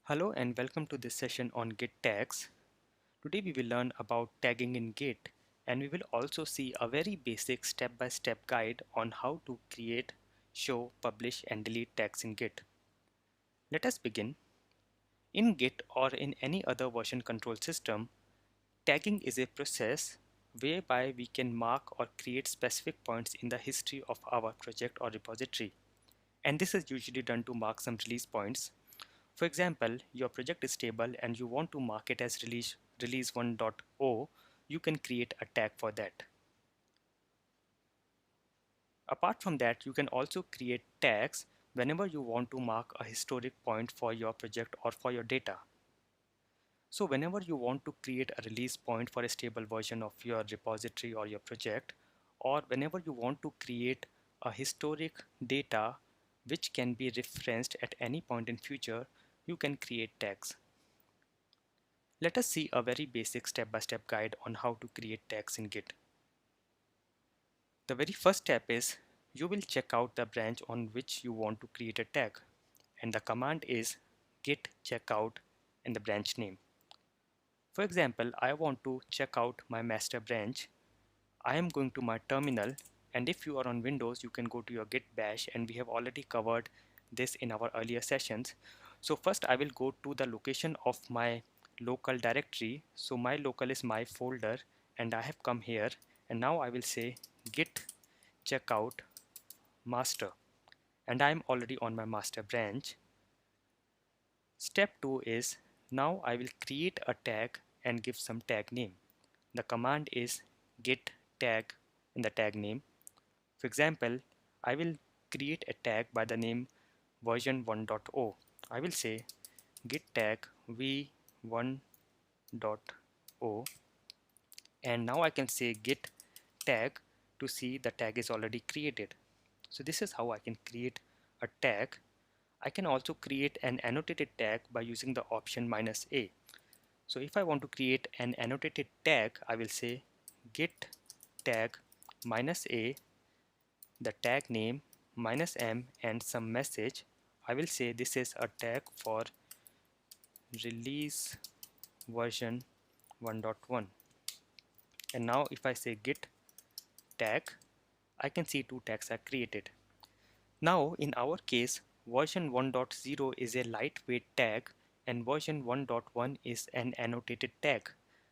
Hello and welcome to this session on Git tags. Today we will learn about tagging in Git, and we will also see a very basic step-by-step guide on how to create, show, publish and delete tags in Git. Let us begin. In Git or in any other version control system, tagging is a process whereby we can mark or create specific points in the history of our project or repository. And this is usually done to mark some release points. For example, your project is stable and you want to mark it as release 1.0, you can create a tag for that. Apart from that, you can also create tags whenever you want to mark a historic point for your project or for your data. So whenever you want to create a release point for a stable version of your repository or your project, or whenever you want to create a historic data which can be referenced at any point in future, you can create tags. Let us see a very basic step-by-step guide on how to create tags in Git. The very first step is you will check out the branch on which you want to create a tag, and the command is git checkout and the branch name. For example, I want to check out my master branch. I am going to my terminal, and if you are on Windows, you can go to your git bash, and we have already covered this in our earlier sessions. So first I will go to the location of my local directory. So my local is my folder, and I have come here, and now I will say git checkout master, and I am already on my master branch. Step 2 is now I will create a tag and give some tag name. The command is git tag in the tag name. For example, I will create a tag by the name version 1.0. I will say git tag v1.0, and now I can say git tag to see the tag is already created. So this is how I can create a tag. I can also create an annotated tag by using the option -a. So if I want to create an annotated tag, I will say git tag -a, the tag name -m and some message. I will say this is a tag for release version 1.1. And now if I say git tag, I can see two tags are created. Now in our case, version 1.0 is a lightweight tag and version 1.1 is an annotated tag.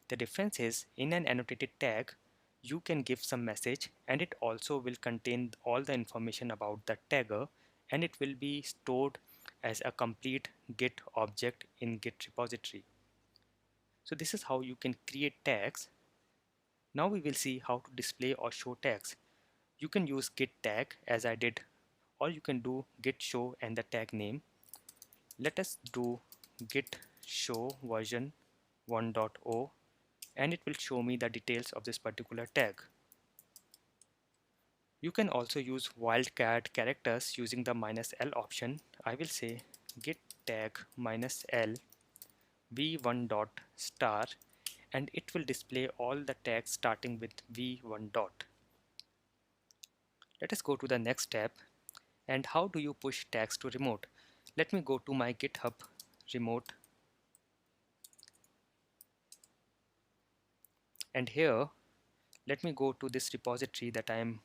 The difference is, in an annotated tag, you can give some message and it also will contain all the information about the tagger, and it will be stored as a complete Git object in Git repository. So this is how you can create tags. Now we will see how to display or show tags. You can use git tag as I did, or you can do git show and the tag name. Let us do git show version 1.0, and it will show me the details of this particular tag. You can also use wildcard characters using the -l option. I will say git tag -l v1 dot star, and it will display all the tags starting with v1 dot. Let us go to the next step. And how do you push tags to remote? Let me go to my GitHub remote, and here let me go to this repository that I am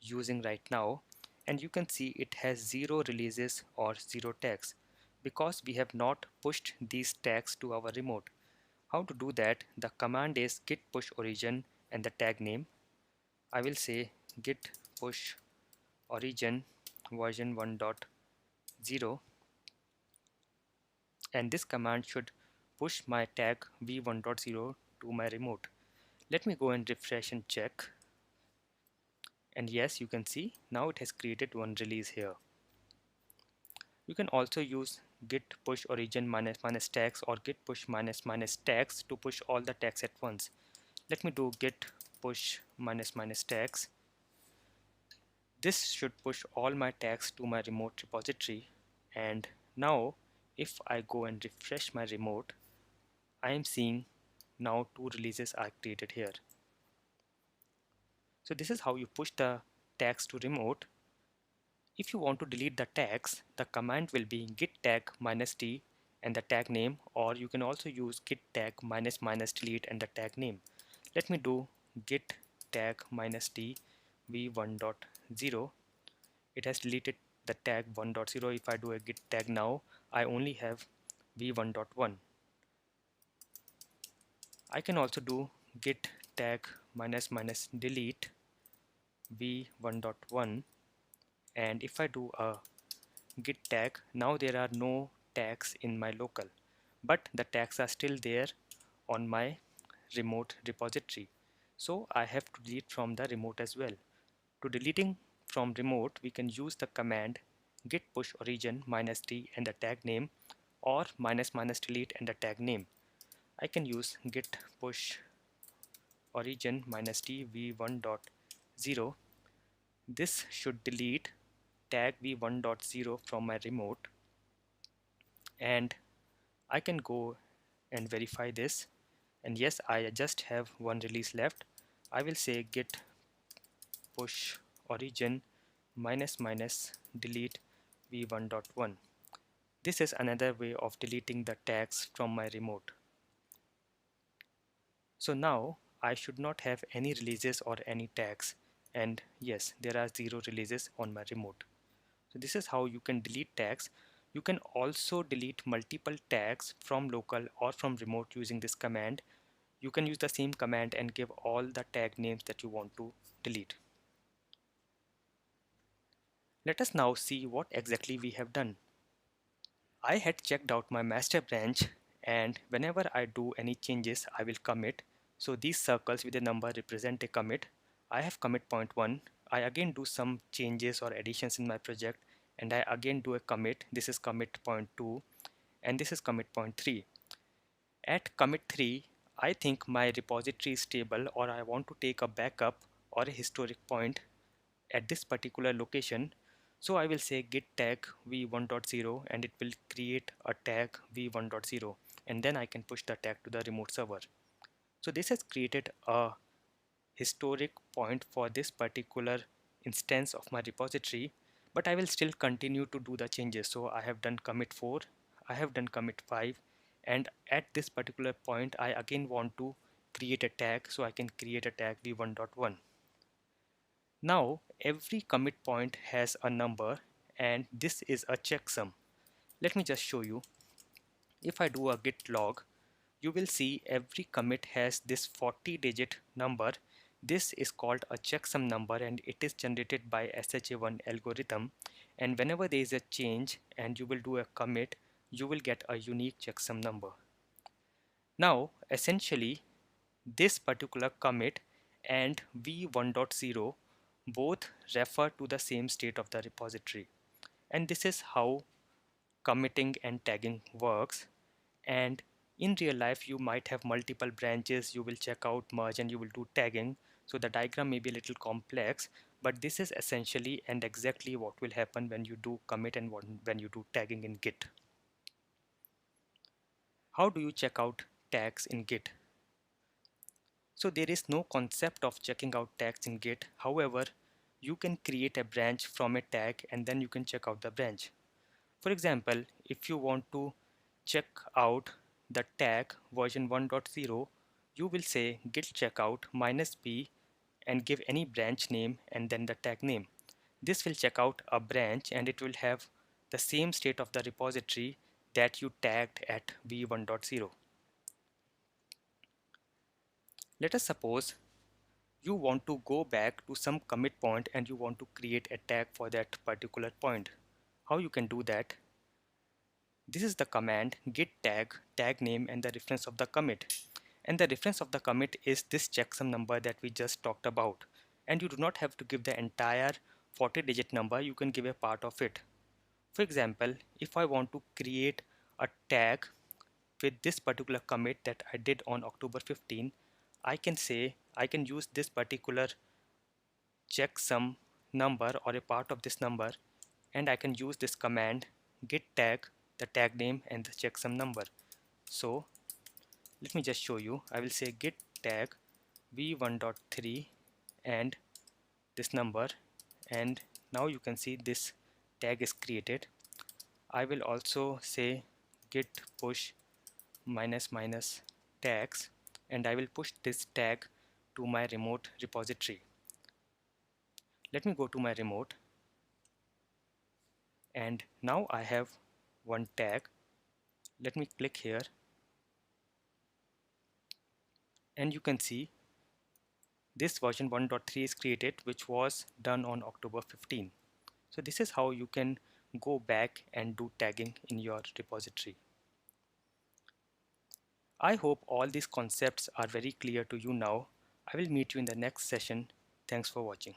using right now, and you can see it has 0 releases or 0 tags because we have not pushed these tags to our remote. How to do that? The command is git push origin and the tag name. I will say git push origin version 1.0, and this command should push my tag v1.0 to my remote. Let me go and refresh and check, and yes, you can see now it has created one release here. You can also use git push origin minus tags or git push minus tags to push all the tags at once. Let me do git push minus tags. This should push all my tags to my remote repository, and now if I go and refresh my remote, I am seeing now 2 releases are created here. So this is how you push the tags to remote. If you want to delete the tags, the command will be git tag -t, and the tag name, or you can also use git tag minus minus delete and the tag name. Let me do git tag minus d v1.0. It has deleted the tag 1.0. If I do a git tag now, I only have v1.1. I can also do git tag minus minus delete v1.1, and if I do a git tag, now there are no tags in my local, but the tags are still there on my remote repository. So I have to delete from the remote as well. To deleting from remote, we can use the command git push origin minus d and the tag name, or minus minus delete and the tag name. I can use git push origin minus d v1.0. This should delete tag v1.0 from my remote, and I can go and verify this, and yes, I just have one release left. I will say git push origin minus minus delete v1.1. This is another way of deleting the tags from my remote. So now I should not have any releases or any tags, and yes, there are 0 releases on my remote. So this is how you can delete tags. You can also delete multiple tags from local or from remote using this command. You can use the same command and give all the tag names that you want to delete. Let us now see what exactly we have done. I had checked out my master branch, and whenever I do any changes, I will commit. So these circles with a number represent a commit. I have commit point 1. I again do some changes or additions in my project, and I again do a commit. This is commit point 2, and this is commit point 3. At commit 3, I think my repository is stable, or I want to take a backup or a historic point at this particular location. So I will say git tag v1.0, and it will create a tag v1.0, and then I can push the tag to the remote server. So this has created a historic point for this particular instance of my repository, but I will still continue to do the changes. So I have done commit 4, I have done commit 5, and at this particular point I again want to create a tag, so I can create a tag v1.1. Now every commit point has a number, and this is a checksum. Let me just show you. If I do a git log, you will see every commit has this 40-digit number. This is called a checksum number, and it is generated by SHA-1 algorithm. And whenever there is a change and you will do a commit, you will get a unique checksum number. Now essentially this particular commit and v1.0 both refer to the same state of the repository, and this is how committing and tagging works. And in real life you might have multiple branches, you will check out, merge, and you will do tagging, so the diagram may be a little complex, but this is essentially and exactly what will happen when you do commit and when you do tagging in Git. How do you check out tags in Git? So there is no concept of checking out tags in Git. However, you can create a branch from a tag and then you can check out the branch. For example, if you want to check out the tag version 1.0, you will say git checkout -b and give any branch name and then the tag name. This will check out a branch and it will have the same state of the repository that you tagged at v1.0. Let us suppose you want to go back to some commit point and you want to create a tag for that particular point. How you can do that? This is the command git tag, tag name, and the reference of the commit. And the reference of the commit is this checksum number that we just talked about. And you do not have to give the entire 40-digit number, you can give a part of it. For example, if I want to create a tag with this particular commit that I did on October 15, I can use this particular checksum number or a part of this number, and I can use this command git tag, the tag name, and the checksum number. So let me just show you. I will say git tag v1.3 and this number, and now you can see this tag is created. I will also say git push minus minus tags, and I will push this tag to my remote repository. Let me go to my remote, and now I have one tag. Let me click here, and you can see this version 1.3 is created, which was done on October 15. So this is how you can go back and do tagging in your repository. I hope all these concepts are very clear to you now. I will meet you in the next session. Thanks for watching.